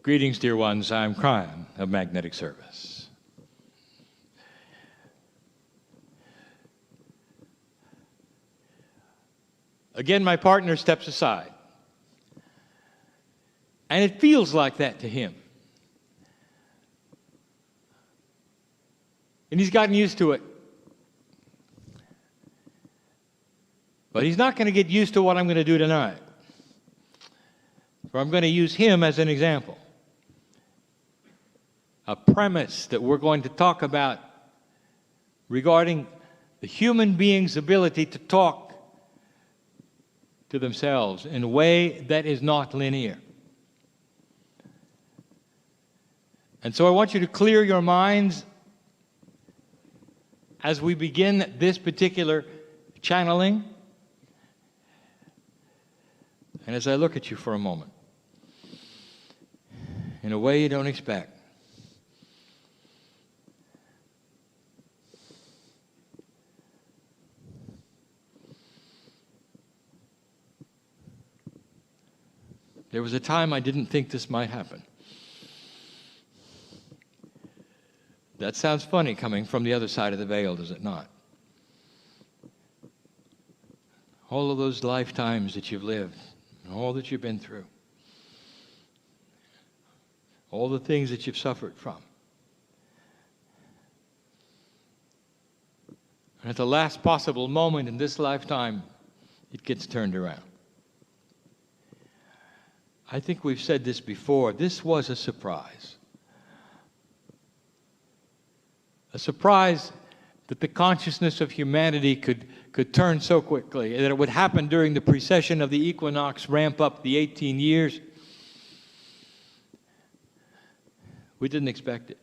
Greetings, dear ones. I'm Kryon of Magnetic Service. Again, my partner steps aside. And it feels like that to him. And he's gotten used to it. But he's not going to get used to what I'm going to do tonight. For I'm going to use him as an example. A premise that we're going to talk about regarding the human being's ability to talk to themselves in a way that is not linear. And so I want you to clear your minds as we begin this particular channeling. And as I look at you for a moment, in a way you don't expect. There was a time I didn't think this might happen. That sounds funny coming from the other side of the veil, does it not? All of those lifetimes that you've lived, and all that you've been through, all the things that you've suffered from. And at the last possible moment in this lifetime, it gets turned around. I think we've said this before. This was a surprise. A surprise that the consciousness of humanity could turn so quickly, that it would happen during the precession of the equinox, ramp up the 18 years. We didn't expect it.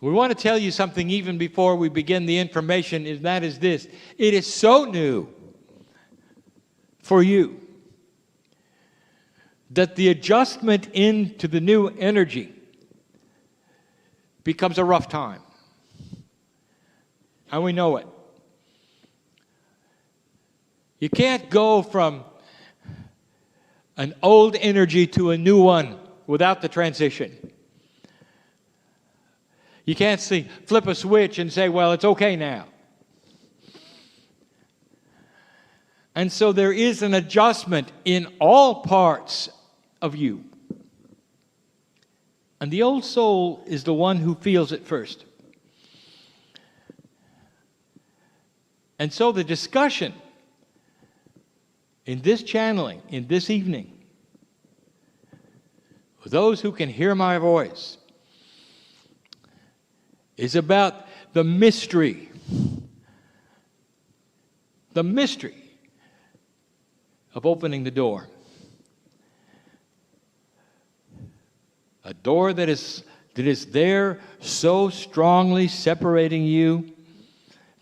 We want to tell you something even before we begin the information, and that is this. It is so new for you that the adjustment into the new energy becomes a rough time. And we know it. You can't go from an old energy to a new one without the transition. You can't flip a switch and say, well, it's okay now. And so there is an adjustment in all parts of you. And the old soul is the one who feels it first. And so the discussion in this channeling, in this evening, for those who can hear my voice, is about the mystery of opening the door. A door that is there so strongly separating you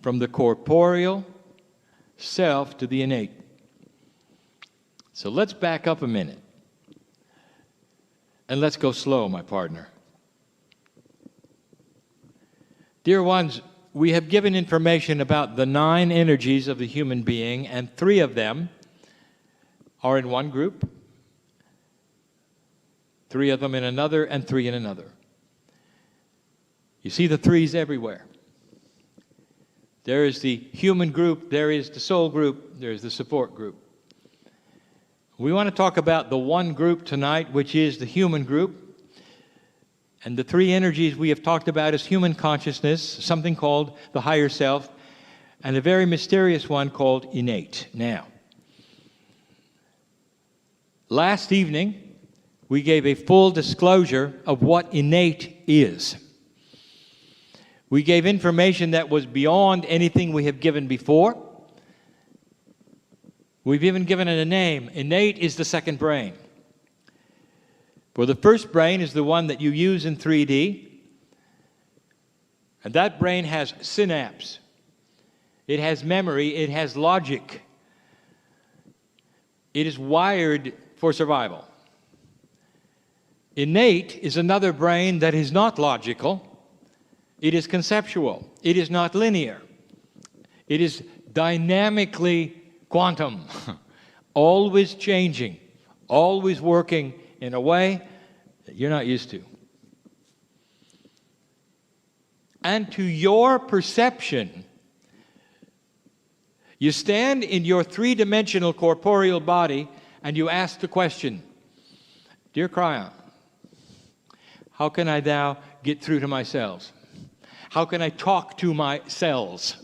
from the corporeal self to the innate. So let's back up a minute. And let's go slow, my partner. Dear ones, we have given information about the 9 energies of the human being, and 3 of them are in one group, 3 of them in another, and 3 in another. You see the 3s everywhere. There is the human group, there is the soul group, there is the support group. We want to talk about the one group tonight, which is the human group. And the 3 energies we have talked about is human consciousness, something called the higher self, and a very mysterious one called innate. Now, last evening, we gave a full disclosure of what innate is. We gave information that was beyond anything we have given before. We've even given it a name. Innate is the second brain. For the first brain is the one that you use in 3D. And that brain has synapse. It has memory. It has logic. It is wired for survival. Innate is another brain that is not logical. It is conceptual. It is not linear. It is dynamically quantum, always changing, always working in a way that you're not used to. And to your perception, you stand in your three-dimensional corporeal body and you ask the question, Dear Kryon, how can I now get through to my cells? How can I talk to my cells?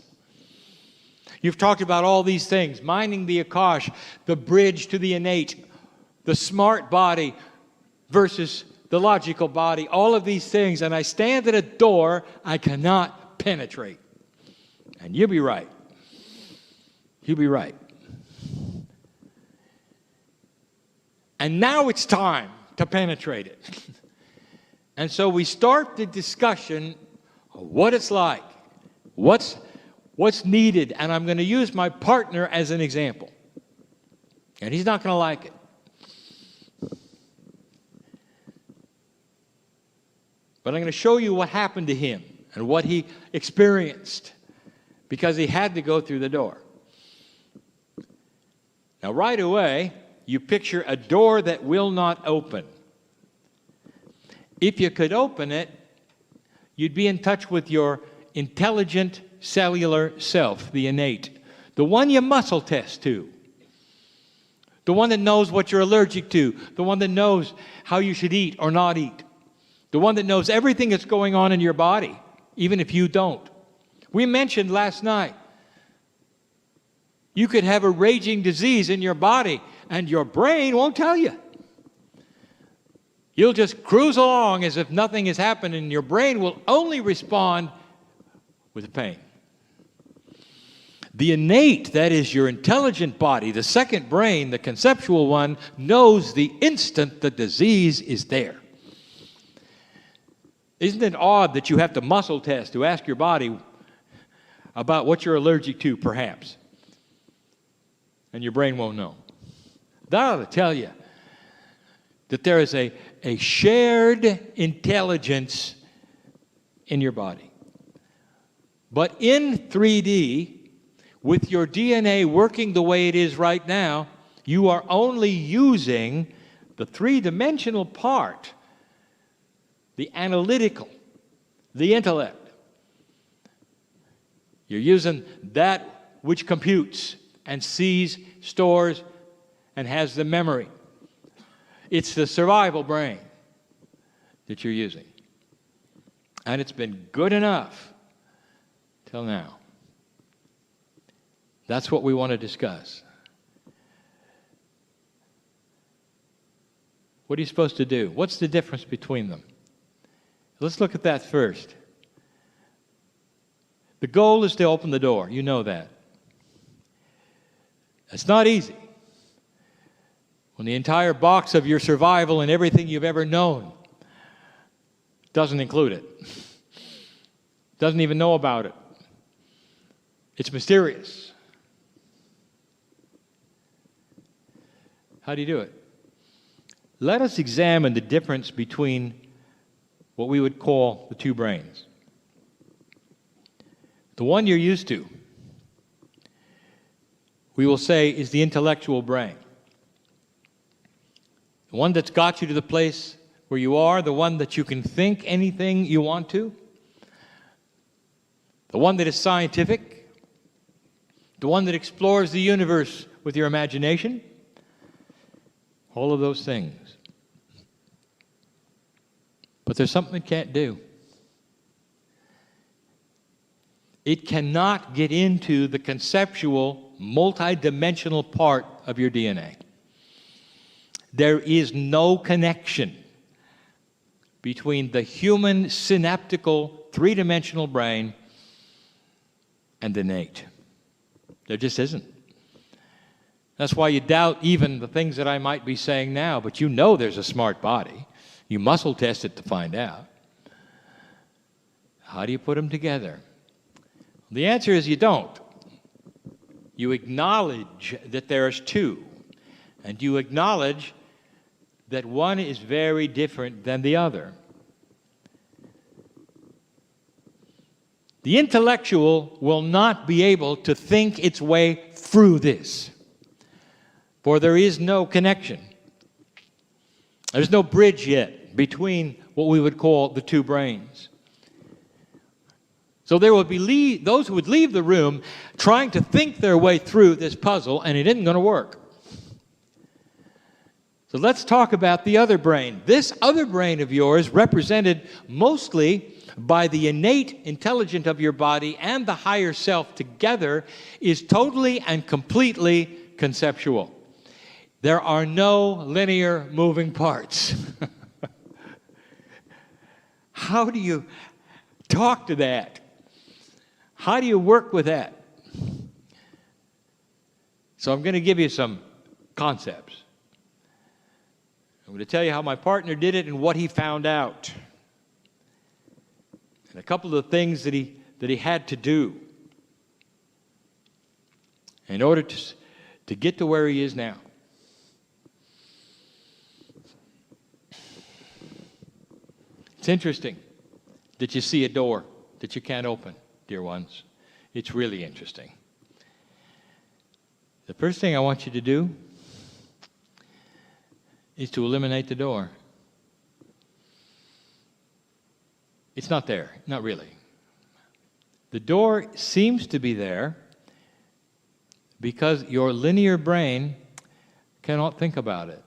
You've talked about all these things, minding the Akash, the bridge to the innate, the smart body versus the logical body, all of these things, and I stand at a door I cannot penetrate. And you'll be right. You'll be right. And now it's time to penetrate it. And so we start the discussion of what it's like, what's needed, and I'm going to use my partner as an example. And he's not going to like it. But I'm going to show you what happened to him and what he experienced because he had to go through the door. Now, right away, you picture a door that will not open. If you could open it, you'd be in touch with your intelligent cellular self, the innate, the one you muscle test to, the one that knows what you're allergic to, the one that knows how you should eat or not eat, the one that knows everything that's going on in your body, even if you don't. We mentioned last night, you could have a raging disease in your body and your brain won't tell you. You'll just cruise along as if nothing has happened, and your brain will only respond with pain. The innate, that is your intelligent body, the second brain, the conceptual one, knows the instant the disease is there. Isn't it odd that you have to muscle test to ask your body about what you're allergic to, perhaps? And your brain won't know. That ought to tell you that there is a shared intelligence in your body. But in 3D, with your DNA working the way it is right now, you are only using the three-dimensional part, the analytical, the intellect. You're using that which computes and sees, stores, and has the memory. It's the survival brain that you're using. And it's been good enough till now. That's what we want to discuss. What are you supposed to do? What's the difference between them? Let's look at that first. The goal is to open the door. You know that. It's not easy. When the entire box of your survival and everything you've ever known doesn't include it, doesn't even know about it. It's mysterious. How do you do it? Let us examine the difference between what we would call the two brains. The one you're used to, we will say, is the intellectual brain. The one that's got you to the place where you are, the one that you can think anything you want to, the one that is scientific, the one that explores the universe with your imagination, all of those things. But there's something it can't do. It cannot get into the conceptual, multidimensional part of your DNA. There is no connection between the human synaptical three-dimensional brain and the innate. There just isn't. That's why you doubt even the things that I might be saying now, but you know there's a smart body. You muscle test it to find out. How do you put them together? The answer is you don't. You acknowledge that there's two, and you acknowledge that one is very different than the other. The intellectual will not be able to think its way through this, for there is no connection. There's no bridge yet between what we would call the two brains. So there would be those who would leave the room trying to think their way through this puzzle, and it isn't going to work. So let's talk about the other brain. This other brain of yours, represented mostly by the innate intelligence of your body and the higher self together, is totally and completely conceptual. There are no linear moving parts. How do you talk to that? How do you work with that? So I'm going to give you some concepts. I'm going to tell you how my partner did it and what he found out. And a couple of things that he had to do in order to get to where he is now. It's interesting that you see a door that you can't open, dear ones. It's really interesting. The first thing I want you to do is to eliminate the door. It's not there, not really. The door seems to be there because your linear brain cannot think about it.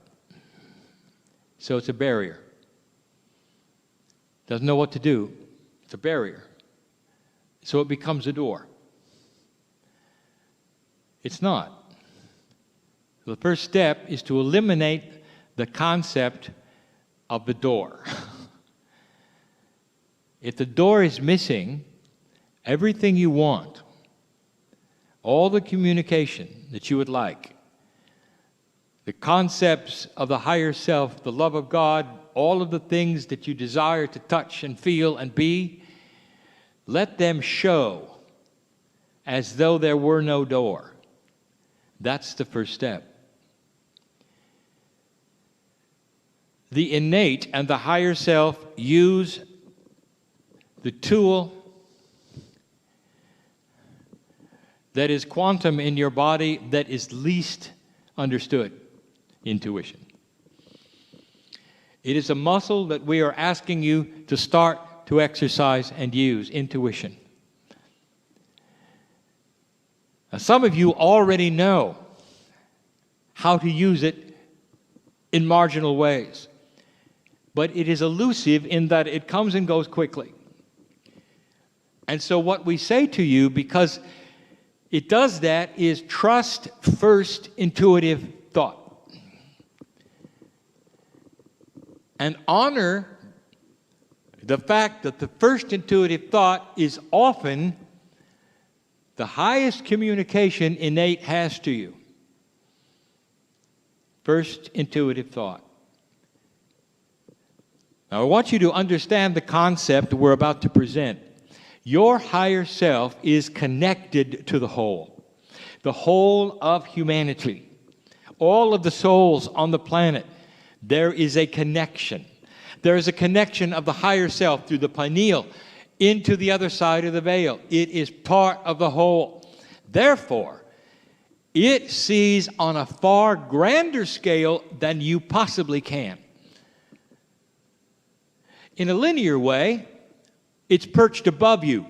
So it's a barrier. Doesn't know what to do. It's a barrier. So it becomes a door. It's not. The first step is to eliminate the concept of the door. If the door is missing, everything you want, all the communication that you would like, the concepts of the higher self, the love of God, all of the things that you desire to touch and feel and be, let them show as though there were no door. That's the first step. The innate and the higher self use the tool that is quantum in your body that is least understood, intuition. It is a muscle that we are asking you to start to exercise and use, intuition. Now, some of you already know how to use it in marginal ways, but it is elusive in that it comes and goes quickly. And so what we say to you, because it does that, is trust first intuitive thought. And honor the fact that the first intuitive thought is often the highest communication innate has to you. First intuitive thought. Now I want you to understand the concept we're about to present. Your higher self is connected to the whole of humanity, all of the souls on the planet. There is a connection. There is a connection of the higher self through the pineal into the other side of the veil. It is part of the whole. Therefore, it sees on a far grander scale than you possibly can. In a linear way, it's perched above you,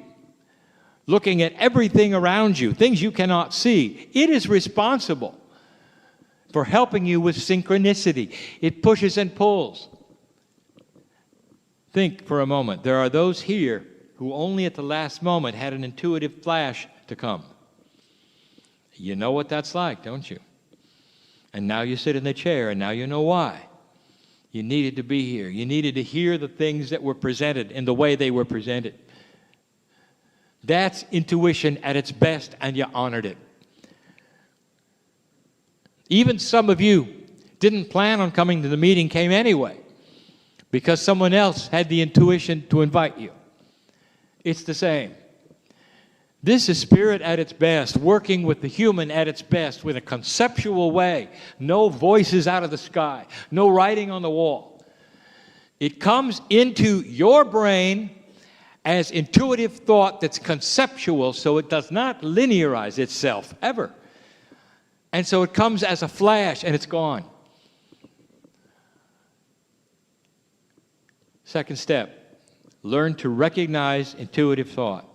looking at everything around you, things you cannot see. It is responsible for helping you with synchronicity. It pushes and pulls. Think for a moment. There are those here who only at the last moment had an intuitive flash to come. You know what that's like, don't you? And now you sit in the chair, and now you know why. You needed to be here. You needed to hear the things that were presented in the way they were presented. That's intuition at its best, and you honored it. Even some of you didn't plan on coming to the meeting, came anyway, because someone else had the intuition to invite you. It's the same. This is spirit at its best, working with the human at its best, with a conceptual way. No voices out of the sky, no writing on the wall. It comes into your brain as intuitive thought that's conceptual, so it does not linearize itself, ever. And so it comes as a flash, and it's gone. Second step, learn to recognize intuitive thought.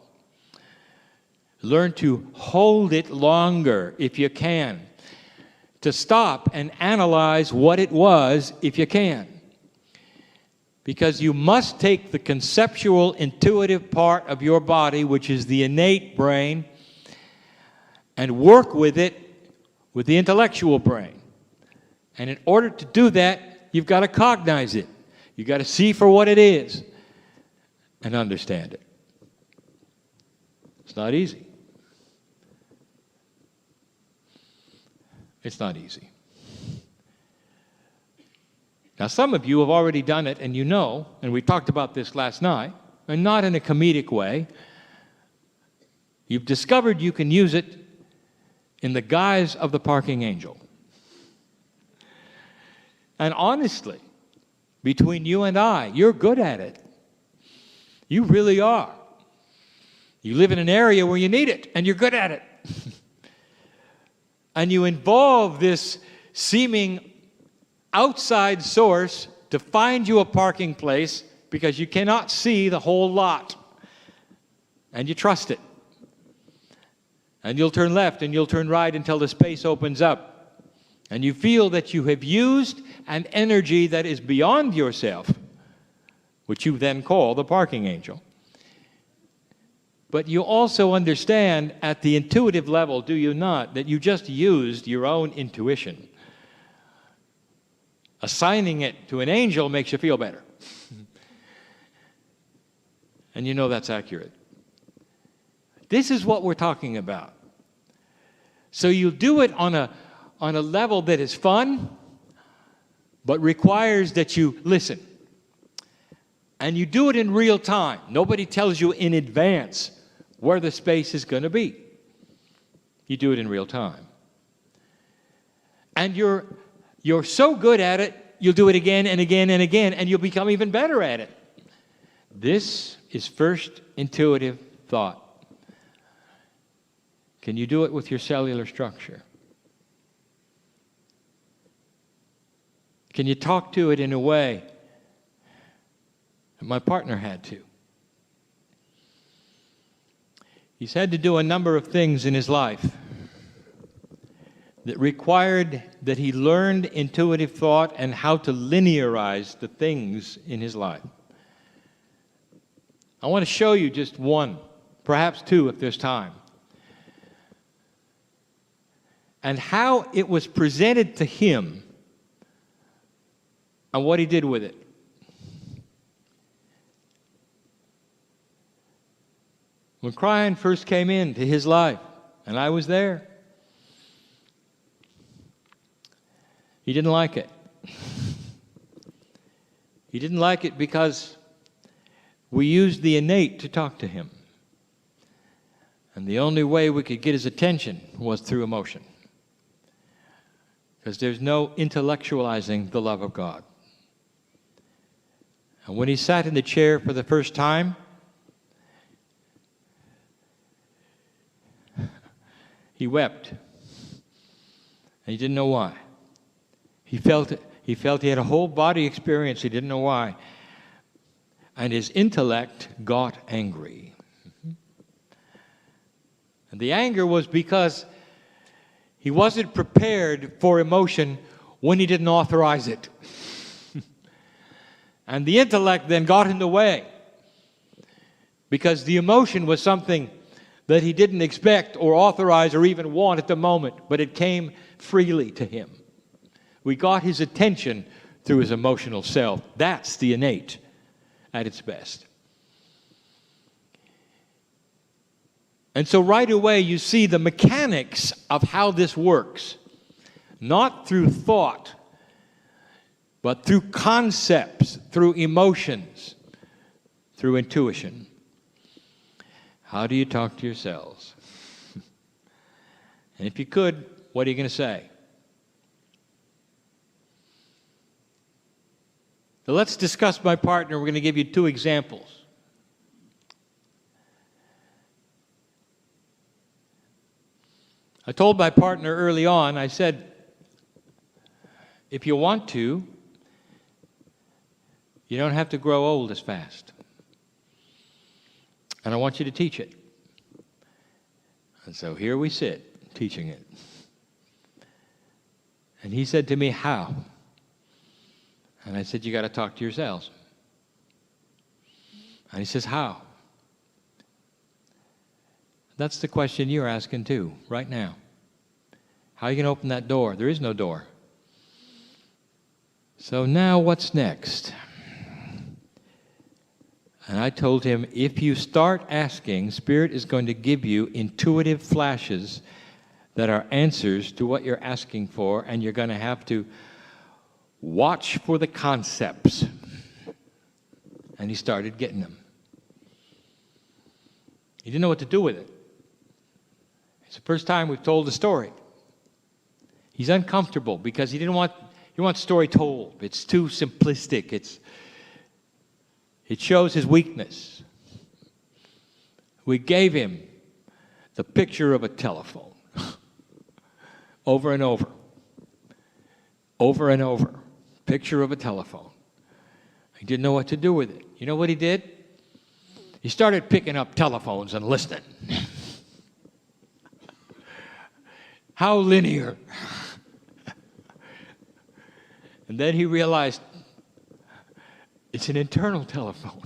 Learn to hold it longer if you can. To stop and analyze what it was if you can. Because you must take the conceptual, intuitive part of your body, which is the innate brain, and work with it with the intellectual brain. And in order to do that, you've got to cognize it. You've got to see for what it is and understand it. It's not easy. It's not easy. Now, some of you have already done it, and you know, and we talked about this last night, and not in a comedic way. You've discovered you can use it in the guise of the parking angel. And honestly, between you and I, you're good at it. You really are. You live in an area where you need it, and you're good at it. And you involve this seeming outside source to find you a parking place because you cannot see the whole lot. And you trust it. And you'll turn left and you'll turn right until the space opens up. And you feel that you have used an energy that is beyond yourself, which you then call the parking angel. But you also understand at the intuitive level, do you not, that you just used your own intuition. Assigning it to an angel makes you feel better. And you know that's accurate. This is what we're talking about. So you do it on a level that is fun, but requires that you listen. And you do it in real time. Nobody tells you in advance where the space is going to be. You do it in real time. And you're so good at it, you'll do it again and again and again, and you'll become even better at it. This is first intuitive thought. Can you do it with your cellular structure? Can you talk to it in a way that my partner had to? He's had to do a number of things in his life that required that he learned intuitive thought and how to linearize the things in his life. I want to show you just one, perhaps two if there's time, and how it was presented to him and what he did with it. When Kryon first came into his life, and I was there, he didn't like it. He didn't like it because we used the innate to talk to him. And the only way we could get his attention was through emotion. Because there's no intellectualizing the love of God. And when he sat in the chair for the first time, he wept. And he didn't know why. He felt he had a whole body experience. He didn't know why. And his intellect got angry. And the anger was because he wasn't prepared for emotion when he didn't authorize it. And the intellect then got in the way because the emotion was something that he didn't expect or authorize or even want at the moment, but it came freely to him. We got his attention through his emotional self. That's the innate at its best. And so right away you see the mechanics of how this works. Not through thought, but through concepts, through emotions, through intuition. How do you talk to yourselves? And if you could, what are you going to say? So let's discuss my partner. We're going to give you two examples. I told my partner early on, I said, if you want to, You don't have to grow old as fast. And I want you to teach it. And so here we sit, teaching it. And he said to me, how? And I said, you got to talk to yourselves. And he says, how? That's the question you're asking too, right now. How are you going to open that door? There is no door. So now what's next? And I told him, if you start asking, Spirit is going to give you intuitive flashes that are answers to what you're asking for, and you're going to have to watch for the concepts. And he started getting them. He didn't know what to do with it. It's the first time we've told the story. He's uncomfortable because he wants the story told. It's too simplistic. It shows his weakness. We gave him the picture of a telephone over and over. Over and over. Picture of a telephone. He didn't know what to do with it. You know what he did? He started picking up telephones and listening. How linear. And then he realized it's an internal telephone.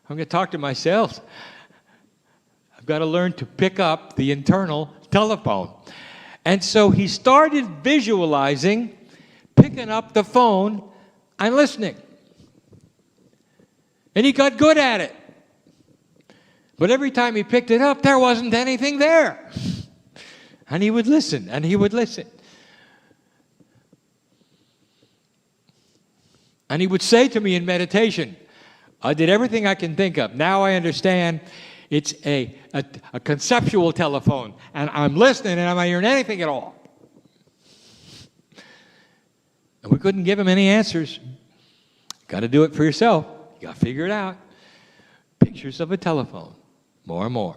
I'm going to talk to myself. I've got to learn to pick up the internal telephone. And so he started visualizing, picking up the phone and listening. And he got good at it. But every time he picked it up, there wasn't anything there. And he would listen, and he would listen. And he would say to me in meditation, I did everything I can think of. Now I understand it's a conceptual telephone. And I'm listening, and I'm not hearing anything at all. And we couldn't give him any answers. Got to do it for yourself. You got to figure it out. Pictures of a telephone. More and more.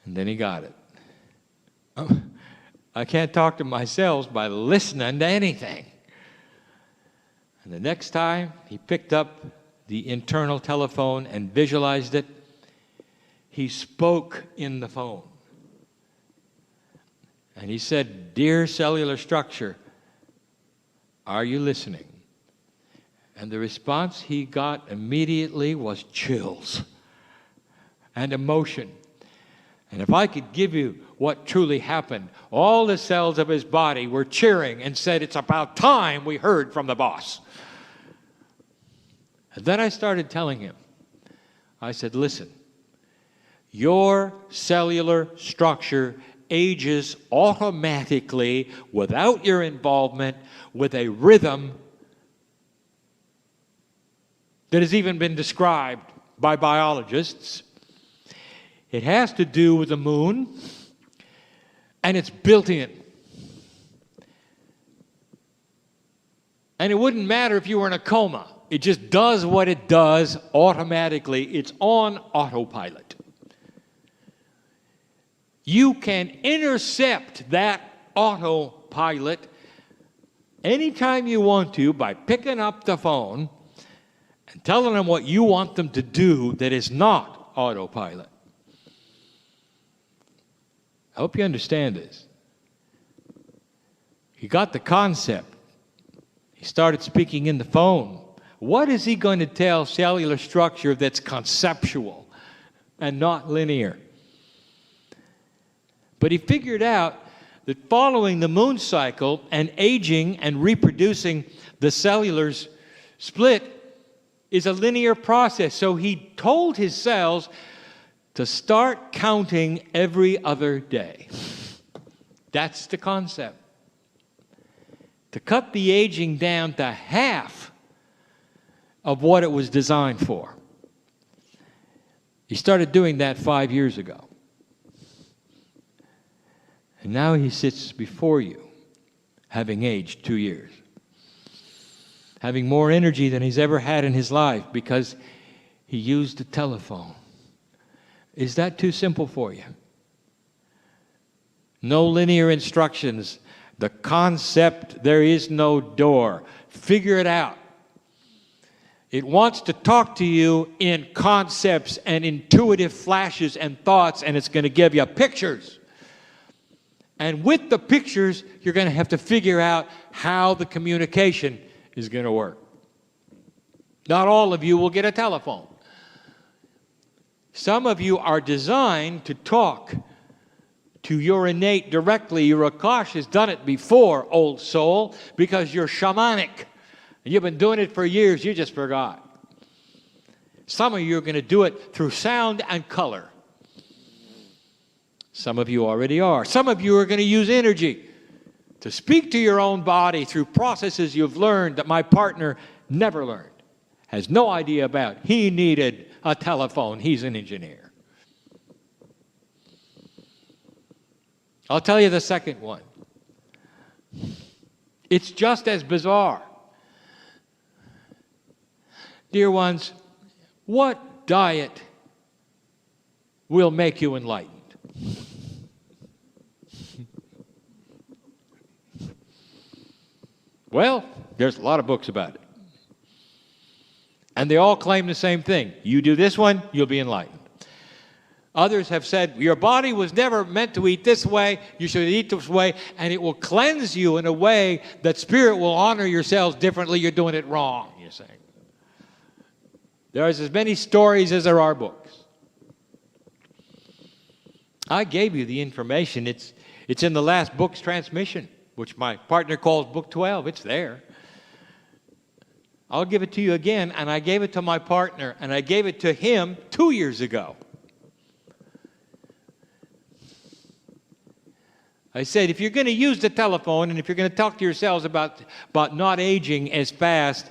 And then he got it. I can't talk to myself by listening to anything. And the next time he picked up the internal telephone and visualized it, he spoke in the phone. And he said, "Dear cellular structure, are you listening?" And the response he got immediately was chills and emotion. And if I could give you what truly happened, all the cells of his body were cheering and said, "It's about time we heard from the boss." And then I started telling him, I said, listen, your cellular structure ages automatically without your involvement with a rhythm that has even been described by biologists. It has to do with the moon, and it's built in. And it wouldn't matter if you were in a coma. It just does what it does automatically. It's on autopilot. You can intercept that autopilot anytime you want to by picking up the phone and telling them what you want them to do that is not autopilot. I hope you understand this. He got the concept. He started speaking in the phone. What is he going to tell cellular structure that's conceptual and not linear? But he figured out that following the moon cycle and aging and reproducing the cellular's split is a linear process. So he told his cells to start counting every other day. That's the concept. To cut the aging down to half of what it was designed for. He started doing that 5 years ago. And now he sits before you, having aged 2 years. Having more energy than he's ever had in his life because he used a telephone. Is that too simple for you? No linear instructions. The concept, there is no door. Figure it out. It wants to talk to you in concepts and intuitive flashes and thoughts, and it's going to give you pictures. And with the pictures, you're going to have to figure out how the communication is going to work. Not all of you will get a telephone. Some of you are designed to talk to your innate directly. Your Akash has done it before, old soul, because you're shamanic. You've been doing it for years, you just forgot. Some of you are going to do it through sound and color. Some of you already are. Some of you are going to use energy to speak to your own body through processes you've learned that my partner never learned, has no idea about. He needed a telephone. He's an engineer. I'll tell you the second one. It's just as bizarre. Dear ones, what diet will make you enlightened? Well, there's a lot of books about it. And they all claim the same thing. You do this one, you'll be enlightened. Others have said, your body was never meant to eat this way, you should eat this way, and it will cleanse you in a way that spirit will honor yourselves differently. You're doing it wrong, you're saying. There's as many stories as there are books. I gave you the information. It's in the last book's transmission, which my partner calls Book 12. It's there. I'll give it to you again, and I gave it to my partner, and I gave it to him 2 years ago. I said, if you're going to use the telephone, and if you're going to talk to yourselves about not aging as fast,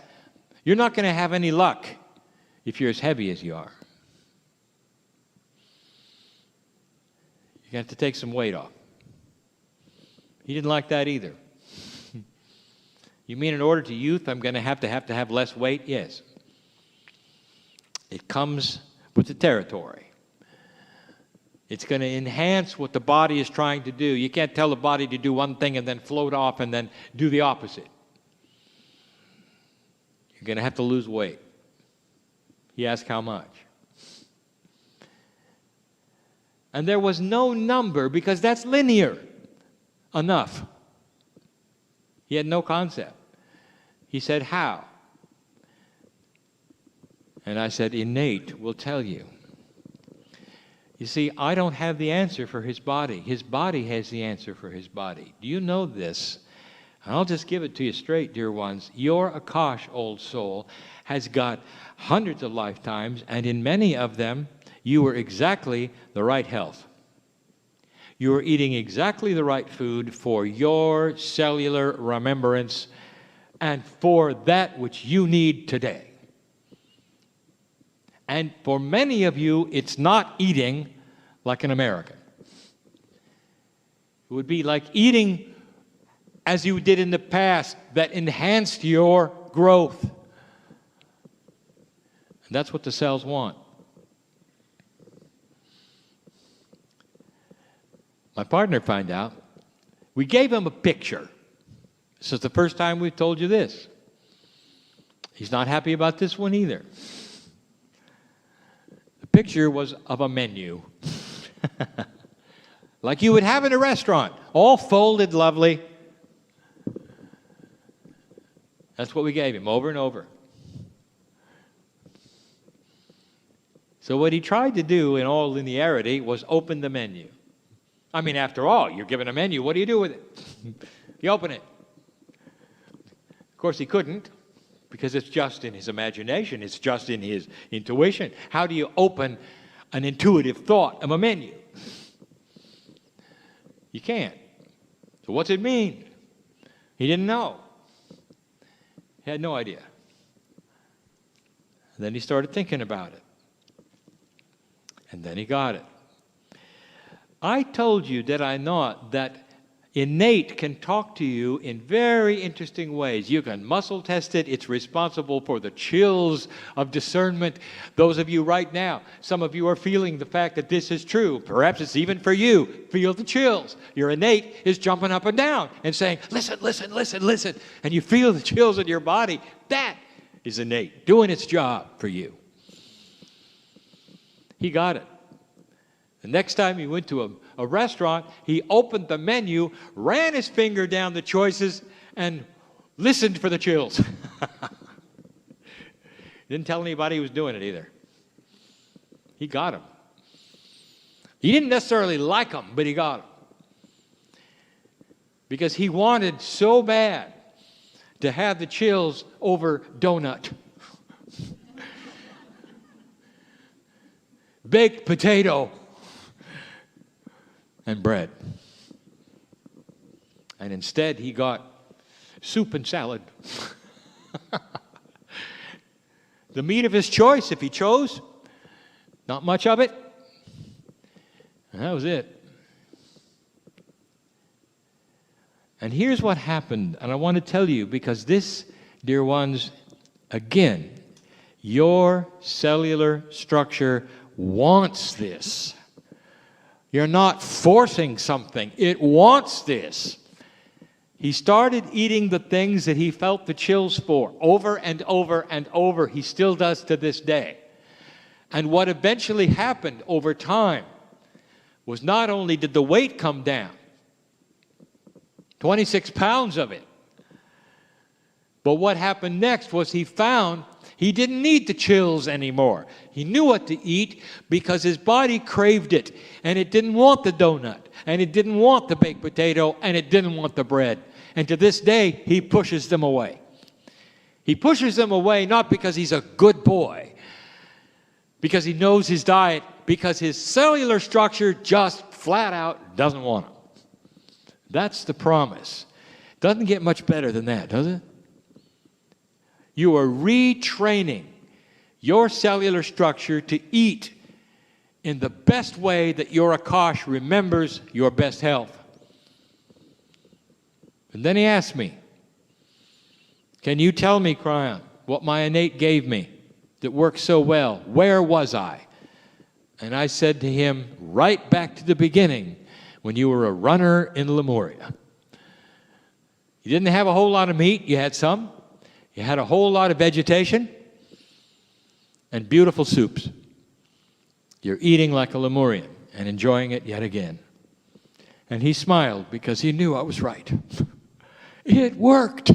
you're not going to have any luck if you're as heavy as you are. You're going to have to take some weight off. He didn't like that either. You mean in order to youth, I'm going to have less weight? Yes. It comes with the territory. It's going to enhance what the body is trying to do. You can't tell the body to do one thing and then float off and then do the opposite. You're going to have to lose weight. He asked how much. And there was no number because that's linear enough. He had no concept. He said, how? And I said, innate will tell you. You see, I don't have the answer for his body. His body has the answer for his body. Do you know this? And I'll just give it to you straight, dear ones. Your Akash, old soul, has got hundreds of lifetimes, and in many of them, you were exactly the right health. You were eating exactly the right food for your cellular remembrance and for that which you need today. And for many of you, it's not eating like an American. It would be like eating as you did in the past that enhanced your growth. And that's what the cells want. My partner found out. We gave him a picture. This is the first time we've told you this. He's not happy about this one either. The picture was of a menu. Like you would have in a restaurant. All folded lovely. That's what we gave him over and over. So what he tried to do in all linearity was open the menu. I mean, after all, you're given a menu. What do you do with it? You open it. Of course, he couldn't because it's just in his imagination. It's just in his intuition. How do you open an intuitive thought of a menu? You can't. So what's it mean? He didn't know. He had no idea. And then he started thinking about it. And then he got it. I told you, did I not, that Innate can talk to you in very interesting ways. You can muscle test it. It's responsible for the chills of discernment. Those of you right now, some of you are feeling the fact that this is true. Perhaps it's even for you. Feel the chills. Your innate is jumping up and down and saying, listen, listen, listen, listen. And you feel the chills in your body. That is innate, doing its job for you. He got it. The next time he went to a restaurant, he opened the menu, ran his finger down the choices, and listened for the chills. Didn't tell anybody he was doing it either. He got them. He didn't necessarily like them, but he got them. Because he wanted so bad to have the chills over donut, baked potato, and bread. And instead he got soup and salad. The meat of his choice, if he chose. Not much of it. And that was it. And here's what happened, and I want to tell you, because this, dear ones, again, your cellular structure wants this. You're not forcing something. It wants this. He started eating the things that he felt the chills for over and over and over. He still does to this day. And what eventually happened over time was not only did the weight come down, 26 pounds of it, but what happened next was he found he didn't need the chills anymore. He knew what to eat because his body craved it, and it didn't want the donut, and it didn't want the baked potato, and it didn't want the bread. And to this day, he pushes them away. He pushes them away not because he's a good boy, because he knows his diet, because his cellular structure just flat out doesn't want them. That's the promise. Doesn't get much better than that, does it? You are retraining your cellular structure to eat in the best way that your Akash remembers your best health. And then he asked me, can you tell me, Kryon, what my innate gave me that worked so well? Where was I? And I said to him, right back to the beginning, when you were a runner in Lemuria. You didn't have a whole lot of meat, you had some. You had a whole lot of vegetation and beautiful soups. You're eating like a Lemurian and enjoying it yet again. And he smiled because he knew I was right. It worked.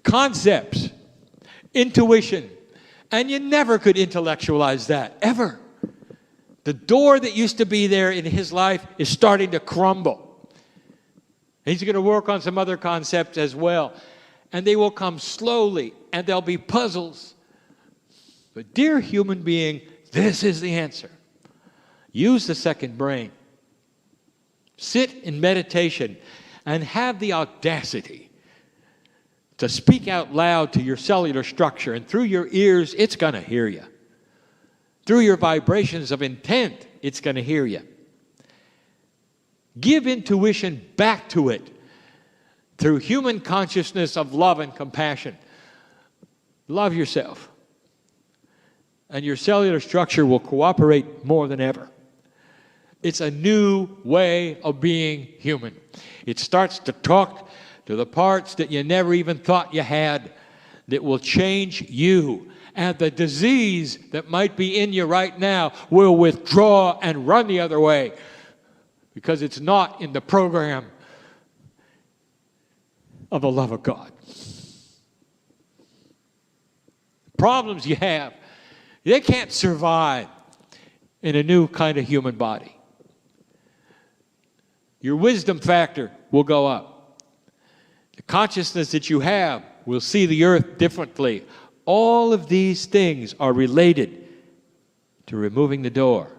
Concepts, intuition, and you never could intellectualize that, ever. The door that used to be there in his life is starting to crumble. He's going to work on some other concepts as well. And they will come slowly, and there'll be puzzles. But dear human being, this is the answer. Use the second brain. Sit in meditation and have the audacity to speak out loud to your cellular structure, and through your ears, it's going to hear you. Through your vibrations of intent, it's going to hear you. Give intuition back to it through human consciousness of love and compassion. Love yourself. And your cellular structure will cooperate more than ever. It's a new way of being human. It starts to talk to the parts that you never even thought you had, that will change you. And the disease that might be in you right now will withdraw and run the other way, because it's not in the program of the love of God. Problems you have, they can't survive in a new kind of human body. Your wisdom factor will go up. The consciousness that you have will see the earth differently. All of these things are related to removing the door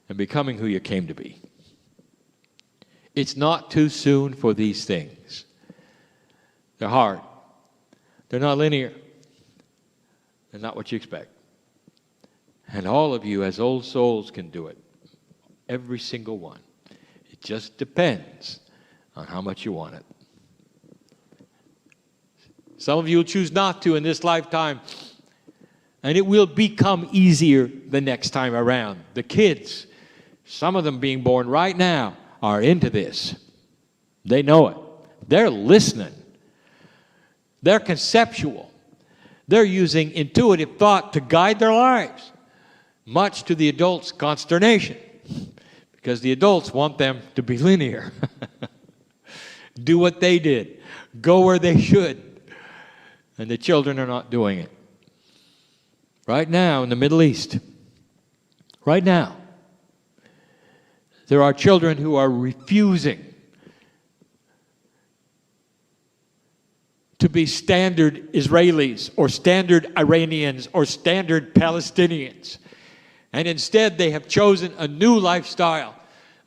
and becoming who you came to be. It's not too soon for these things. They're hard. They're not linear. They're not what you expect. And all of you as old souls can do it. Every single one. It just depends on how much you want it. Some of you will choose not to in this lifetime, and it will become easier the next time around. The kids, some of them being born right now, are into this. They know it. They're listening. They're conceptual. They're using intuitive thought to guide their lives, much to the adults' consternation, because the adults want them to be linear. Do what they did. Go where they should. And the children are not doing it. Right now in the Middle East, right now, there are children who are refusing to be standard Israelis or standard Iranians or standard Palestinians. And instead they have chosen a new lifestyle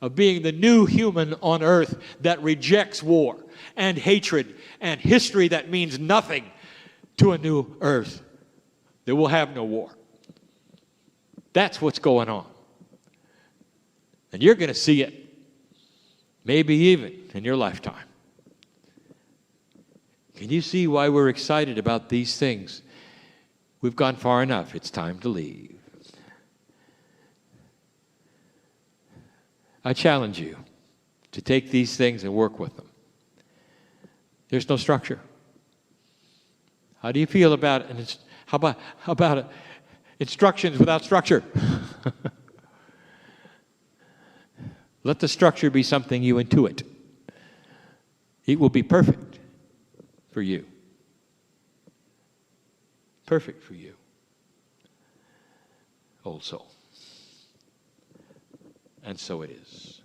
of being the new human on earth that rejects war and hatred and history that means nothing to a new earth that will have no war. That's what's going on. And you're going to see it, maybe even in your lifetime. Can you see why we're excited about these things? We've gone far enough. It's time to leave. I challenge you to take these things and work with them. There's no structure. How do you feel about it? How about instructions without structure? Let the structure be something you intuit. It will be perfect for you. Perfect for you. Old soul. And so it is.